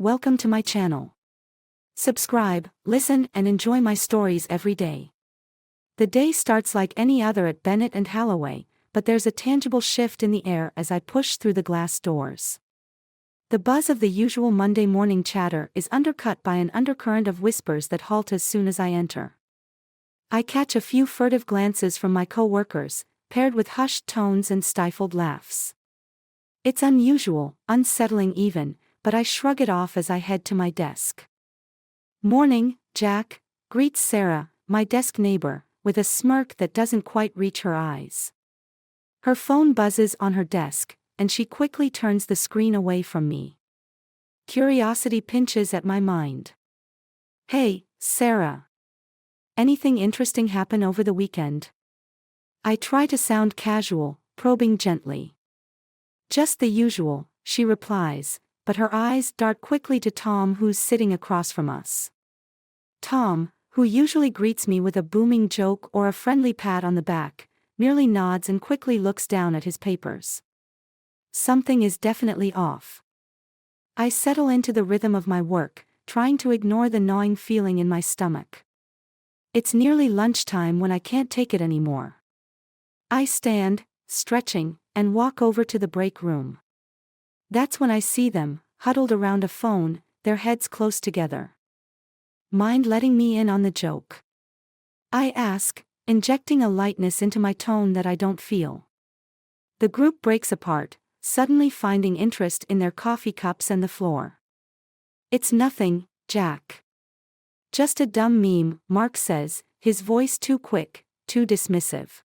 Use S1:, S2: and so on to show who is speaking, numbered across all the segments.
S1: Welcome to my channel. Subscribe, listen, and enjoy my stories every day. The day starts like any other at Bennett and Halloway, but there's a tangible shift in the air as I push through the glass doors. The buzz of the usual Monday morning chatter is undercut by an undercurrent of whispers that halt as soon as I enter. I catch a few furtive glances from my co-workers, paired with hushed tones and stifled laughs. It's unusual, unsettling even, but I shrug it off as I head to my desk. "Morning, Jack," greets Sarah, my desk neighbor, with a smirk that doesn't quite reach her eyes. Her phone buzzes on her desk, and she quickly turns the screen away from me. Curiosity pinches at my mind. "Hey, Sarah. Anything interesting happen over the weekend?" I try to sound casual, probing gently. "Just the usual," she replies, but her eyes dart quickly to Tom, who's sitting across from us. Tom, who usually greets me with a booming joke or a friendly pat on the back, merely nods and quickly looks down at his papers. Something is definitely off. I settle into the rhythm of my work, trying to ignore the gnawing feeling in my stomach. It's nearly lunchtime when I can't take it anymore. I stand, stretching, and walk over to the break room. That's when I see them, huddled around a phone, their heads close together. "Mind letting me in on the joke?" I ask, injecting a lightness into my tone that I don't feel. The group breaks apart, suddenly finding interest in their coffee cups and the floor. "It's nothing, Jack. Just a dumb meme," Mark says, his voice too quick, too dismissive.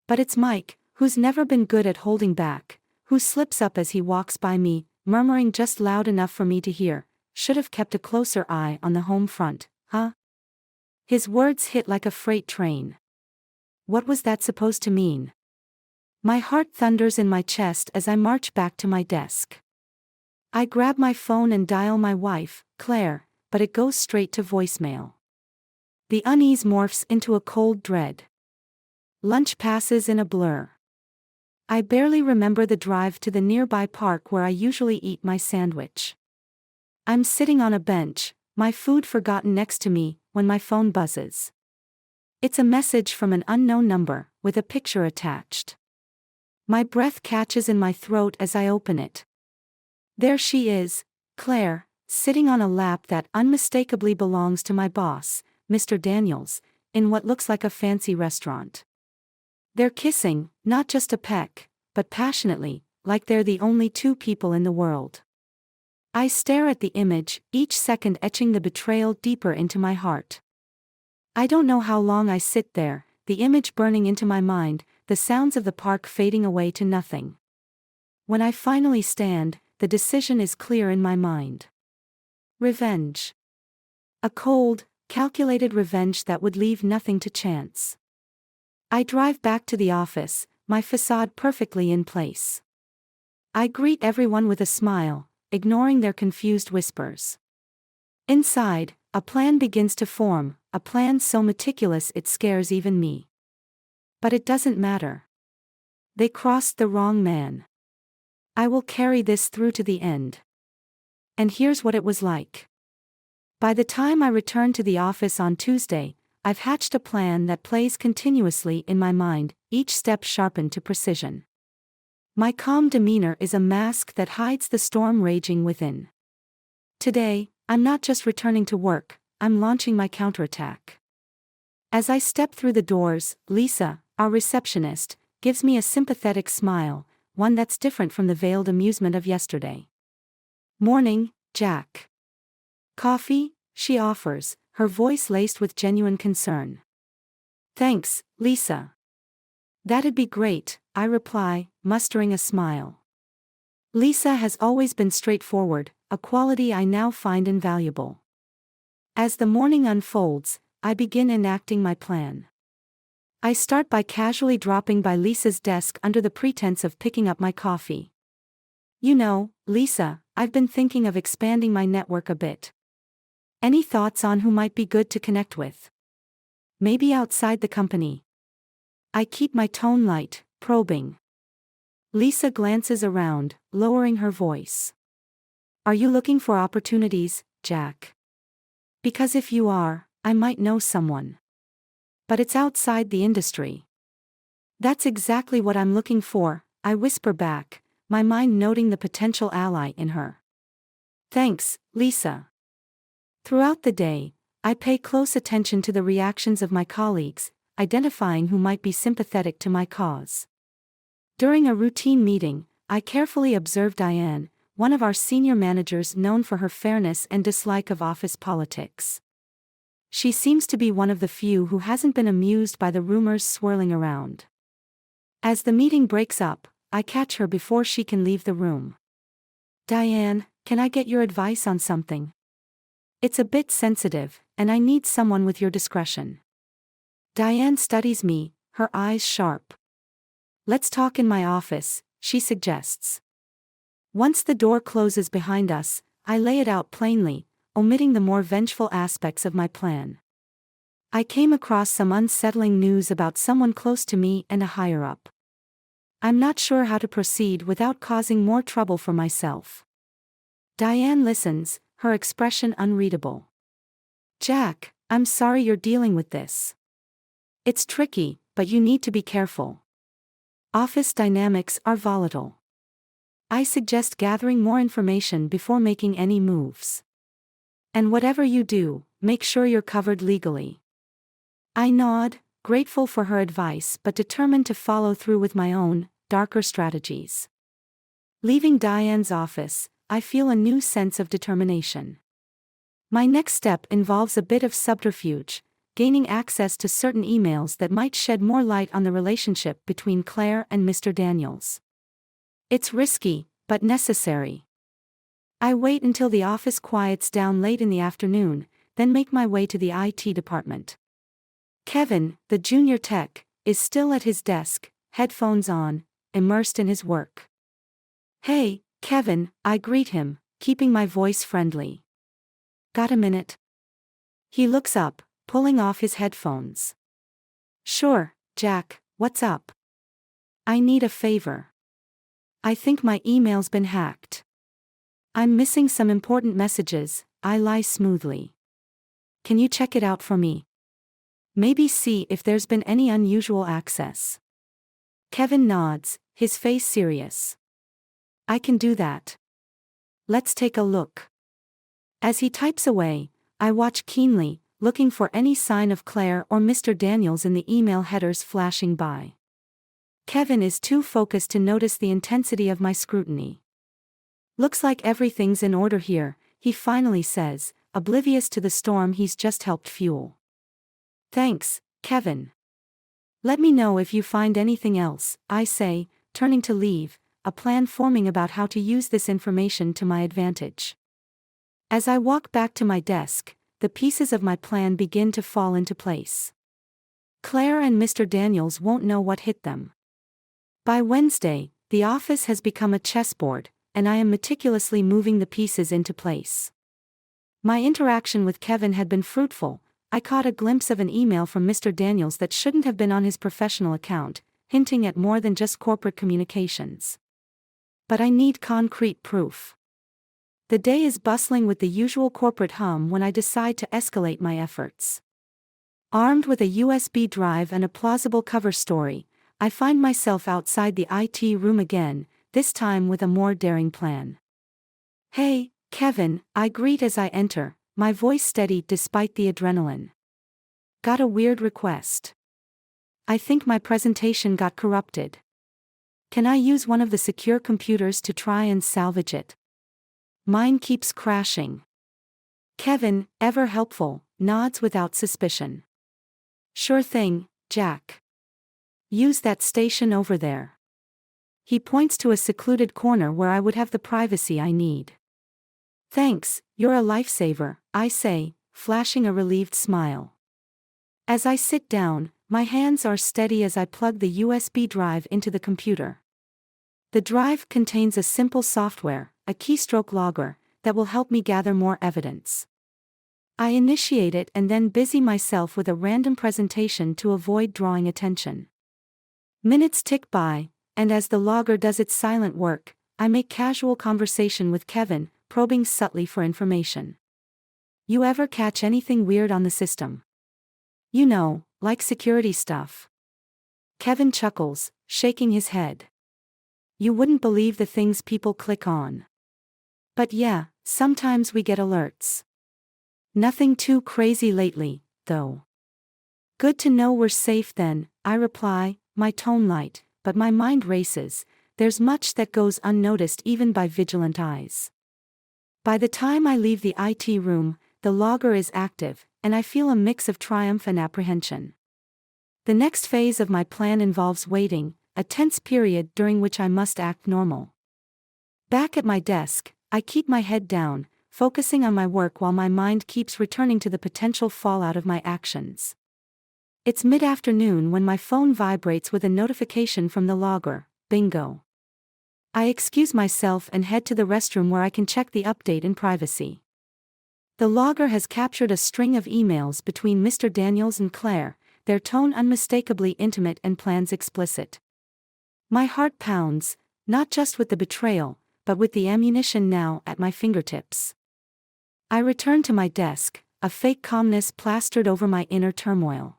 S1: But it's Mike, who's never been good at holding back, who slips up as he walks by me, murmuring just loud enough for me to hear, "Should have kept a closer eye on the home front, huh?" His words hit like a freight train. What was that supposed to mean? My heart thunders in my chest as I march back to my desk. I grab my phone and dial my wife, Claire, but it goes straight to voicemail. The unease morphs into a cold dread. Lunch passes in a blur. I barely remember the drive to the nearby park where I usually eat my sandwich. I'm sitting on a bench, my food forgotten next to me, when my phone buzzes. It's a message from an unknown number, with a picture attached. My breath catches in my throat as I open it. There she is, Claire, sitting on a lap that unmistakably belongs to my boss, Mr. Daniels, in what looks like a fancy restaurant. They're kissing, not just a peck, but passionately, like they're the only two people in the world. I stare at the image, each second etching the betrayal deeper into my heart. I don't know how long I sit there, the image burning into my mind, the sounds of the park fading away to nothing. When I finally stand, the decision is clear in my mind. Revenge. A cold, calculated revenge that would leave nothing to chance. I drive back to the office, my facade perfectly in place. I greet everyone with a smile, ignoring their confused whispers. Inside, a plan begins to form, a plan so meticulous it scares even me. But it doesn't matter. They crossed the wrong man. I will carry this through to the end. And here's what it was like. By the time I return to the office on Tuesday, I've hatched a plan that plays continuously in my mind, each step sharpened to precision. My calm demeanor is a mask that hides the storm raging within. Today, I'm not just returning to work, I'm launching my counterattack. As I step through the doors, Lisa, our receptionist, gives me a sympathetic smile, one that's different from the veiled amusement of yesterday. "Morning, Jack. Coffee?" she offers, her voice laced with genuine concern. "Thanks, Lisa. That'd be great," I reply, mustering a smile. Lisa has always been straightforward, a quality I now find invaluable. As the morning unfolds, I begin enacting my plan. I start by casually dropping by Lisa's desk under the pretense of picking up my coffee. "You know, Lisa, I've been thinking of expanding my network a bit. Any thoughts on who might be good to connect with? Maybe outside the company?" I keep my tone light, probing. Lisa glances around, lowering her voice. Are you looking for opportunities, Jack? Because if you are, I might know someone. But it's outside the industry. That's exactly what I'm looking for, I whisper back, my mind noting the potential ally in her. Thanks, Lisa. Throughout the day, I pay close attention to the reactions of my colleagues, identifying who might be sympathetic to my cause. During a routine meeting, I carefully observe Diane, one of our senior managers known for her fairness and dislike of office politics. She seems to be one of the few who hasn't been amused by the rumors swirling around. As the meeting breaks up, I catch her before she can leave the room. Diane, can I get your advice on something? It's a bit sensitive, and I need someone with your discretion. Diane studies me, her eyes sharp. Let's talk in my office, she suggests. Once the door closes behind us, I lay it out plainly, omitting the more vengeful aspects of my plan. I came across some unsettling news about someone close to me and a higher-up. I'm not sure how to proceed without causing more trouble for myself. Diane listens, her expression unreadable. Jack, I'm sorry you're dealing with this. It's tricky, but you need to be careful. Office dynamics are volatile. I suggest gathering more information before making any moves. And whatever you do, make sure you're covered legally. I nod, grateful for her advice but determined to follow through with my own, darker strategies. Leaving Diane's office, I feel a new sense of determination. My next step involves a bit of subterfuge, gaining access to certain emails that might shed more light on the relationship between Claire and Mr. Daniels. It's risky, but necessary. I wait until the office quiets down late in the afternoon, then make my way to the IT department. Kevin, the junior tech, is still at his desk, headphones on, immersed in his work. Hey, Kevin, I greet him, keeping my voice friendly. Got a minute? He looks up, pulling off his headphones. Sure, Jack, what's up? I need a favor. I think my email's been hacked. I'm missing some important messages, I lie smoothly. Can you check it out for me? Maybe see if there's been any unusual access. Kevin nods, his face serious. I can do that. Let's take a look. As he types away, I watch keenly, looking for any sign of Claire or Mr. Daniels in the email headers flashing by. Kevin is too focused to notice the intensity of my scrutiny. Looks like everything's in order here, he finally says, oblivious to the storm he's just helped fuel. Thanks, Kevin. Let me know if you find anything else, I say, turning to leave, a plan forming about how to use this information to my advantage. As I walk back to my desk, the pieces of my plan begin to fall into place. Claire and Mr. Daniels won't know what hit them. By Wednesday, the office has become a chessboard, and I am meticulously moving the pieces into place. My interaction with Kevin had been fruitful. I caught a glimpse of an email from Mr. Daniels that shouldn't have been on his professional account, hinting at more than just corporate communications. But I need concrete proof. The day is bustling with the usual corporate hum when I decide to escalate my efforts. Armed with a USB drive and a plausible cover story, I find myself outside the IT room again, this time with a more daring plan. Hey, Kevin, I greet as I enter, my voice steady despite the adrenaline. Got a weird request. I think my presentation got corrupted. Can I use one of the secure computers to try and salvage it? Mine keeps crashing. Kevin, ever helpful, nods without suspicion. Sure thing, Jack. Use that station over there. He points to a secluded corner where I would have the privacy I need. Thanks, you're a lifesaver, I say, flashing a relieved smile. As I sit down, my hands are steady as I plug the USB drive into the computer. The drive contains a simple software, a keystroke logger, that will help me gather more evidence. I initiate it and then busy myself with a random presentation to avoid drawing attention. Minutes tick by, and as the logger does its silent work, I make casual conversation with Kevin, probing subtly for information. You ever catch anything weird on the system? You know, like security stuff. Kevin chuckles, shaking his head. You wouldn't believe the things people click on. But yeah, sometimes we get alerts. Nothing too crazy lately, though. Good to know we're safe then, I reply, my tone light, but my mind races. There's much that goes unnoticed even by vigilant eyes. By the time I leave the IT room, the logger is active, and I feel a mix of triumph and apprehension. The next phase of my plan involves waiting, a tense period during which I must act normal. Back at my desk, I keep my head down, focusing on my work while my mind keeps returning to the potential fallout of my actions. It's mid-afternoon when my phone vibrates with a notification from the logger. Bingo. I excuse myself and head to the restroom where I can check the update in privacy. The logger has captured a string of emails between Mr. Daniels and Claire, their tone unmistakably intimate and plans explicit. My heart pounds, not just with the betrayal, but with the ammunition now at my fingertips. I return to my desk, a fake calmness plastered over my inner turmoil.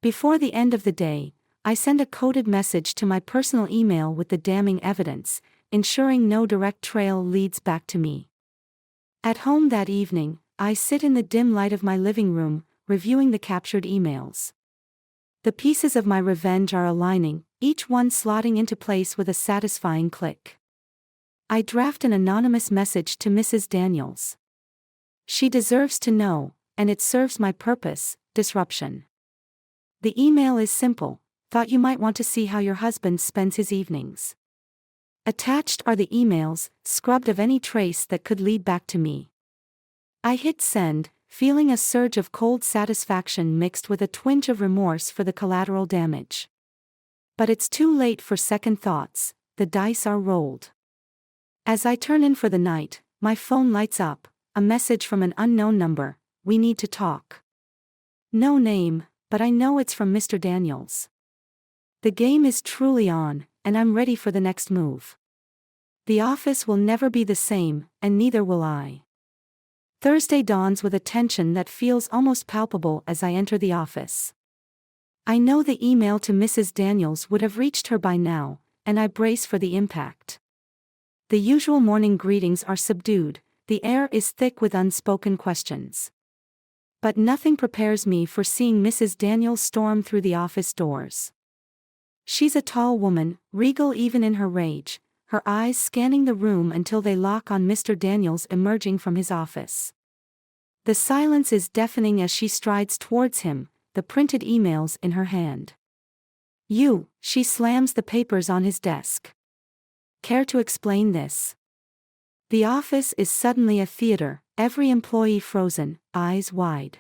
S1: Before the end of the day, I send a coded message to my personal email with the damning evidence, ensuring no direct trail leads back to me. At home that evening, I sit in the dim light of my living room, reviewing the captured emails. The pieces of my revenge are aligning, each one slotting into place with a satisfying click. I draft an anonymous message to Mrs. Daniels. She deserves to know, and it serves my purpose, disruption. The email is simple. Thought you might want to see how your husband spends his evenings. Attached are the emails, scrubbed of any trace that could lead back to me. I hit send, feeling a surge of cold satisfaction mixed with a twinge of remorse for the collateral damage. But it's too late for second thoughts, the dice are rolled. As I turn in for the night, my phone lights up, a message from an unknown number. We need to talk. No name, but I know it's from Mr. Daniels. The game is truly on, and I'm ready for the next move. The office will never be the same, and neither will I. Thursday dawns with a tension that feels almost palpable as I enter the office. I know the email to Mrs. Daniels would have reached her by now, and I brace for the impact. The usual morning greetings are subdued, the air is thick with unspoken questions. But nothing prepares me for seeing Mrs. Daniels storm through the office doors. She's a tall woman, regal even in her rage, her eyes scanning the room until they lock on Mr. Daniels emerging from his office. The silence is deafening as she strides towards him, the printed emails in her hand. She slams the papers on his desk. Care to explain this? The office is suddenly a theater, every employee frozen, eyes wide.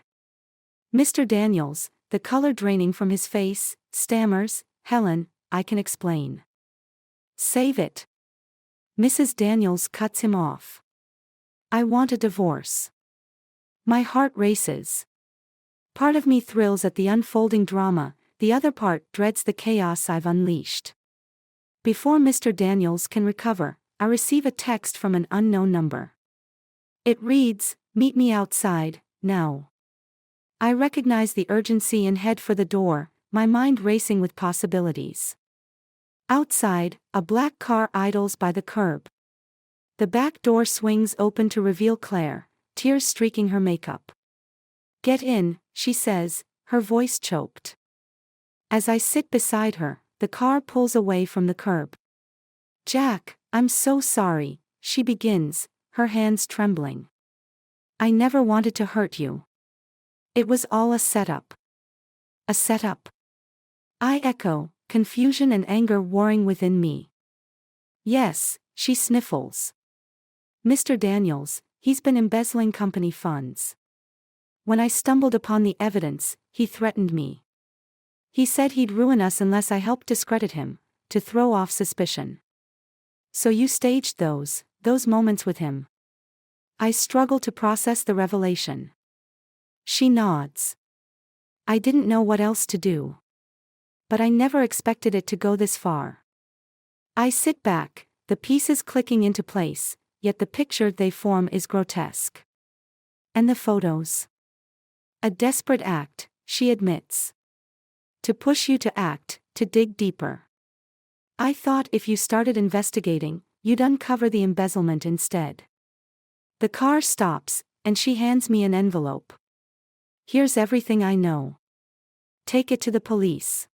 S1: Mr. Daniels, the color draining from his face, stammers, Helen, I can explain. Save it. Mrs. Daniels cuts him off. I want a divorce. My heart races. Part of me thrills at the unfolding drama, the other part dreads the chaos I've unleashed. Before Mr. Daniels can recover, I receive a text from an unknown number. It reads, "Meet me outside, now." I recognize the urgency and head for the door, my mind racing with possibilities. Outside, a black car idles by the curb. The back door swings open to reveal Claire, tears streaking her makeup. "Get in," she says, her voice choked. As I sit beside her, the car pulls away from the curb. "Jack, I'm so sorry," she begins, her hands trembling. "I never wanted to hurt you. It was all a setup." A setup? I echo, confusion and anger warring within me. "Yes," she sniffles. "Mr. Daniels, he's been embezzling company funds. When I stumbled upon the evidence, he threatened me. He said he'd ruin us unless I helped discredit him, to throw off suspicion. So you staged those moments with him." I struggle to process the revelation. She nods. "I didn't know what else to do. But I never expected it to go this far." I sit back, the pieces clicking into place. yet the picture they form is grotesque. And the photos? A desperate act, she admits. To push you to act, to dig deeper. I thought if you started investigating, you'd uncover the embezzlement instead. The car stops, and she hands me an envelope. Here's everything I know. Take it to the police.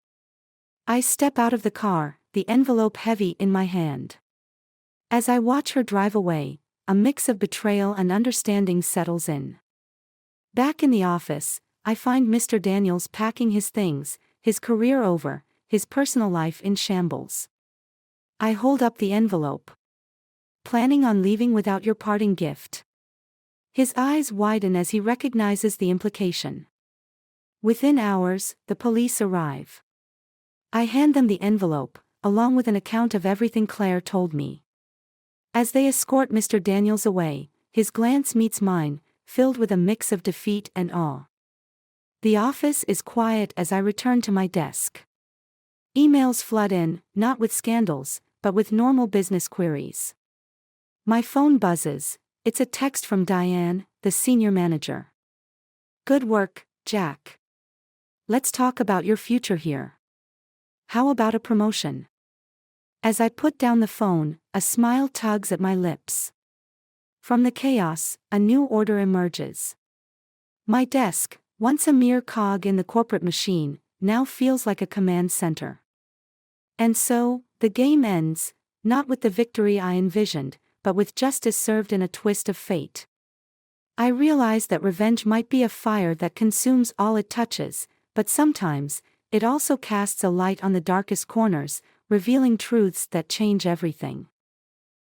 S1: I step out of the car, the envelope heavy in my hand. As I watch her drive away, a mix of betrayal and understanding settles in. Back in the office, I find Mr. Daniels packing his things, his career over, his personal life in shambles. I hold up the envelope. Planning on leaving without your parting gift? His eyes widen as he recognizes the implication. Within hours, the police arrive. I hand them the envelope, along with an account of everything Claire told me. As they escort Mr. Daniels away, his glance meets mine, filled with a mix of defeat and awe. The office is quiet as I return to my desk. Emails flood in, not with scandals, but with normal business queries. My phone buzzes. It's a text from Diane, the senior manager. Good work, Jack. Let's talk about your future here. How about a promotion? As I put down the phone, a smile tugs at my lips. From the chaos, a new order emerges. My desk, once a mere cog in the corporate machine, now feels like a command center. And so, the game ends, not with the victory I envisioned, but with justice served in a twist of fate. I realize that revenge might be a fire that consumes all it touches, but sometimes, it also casts a light on the darkest corners, revealing truths that change everything.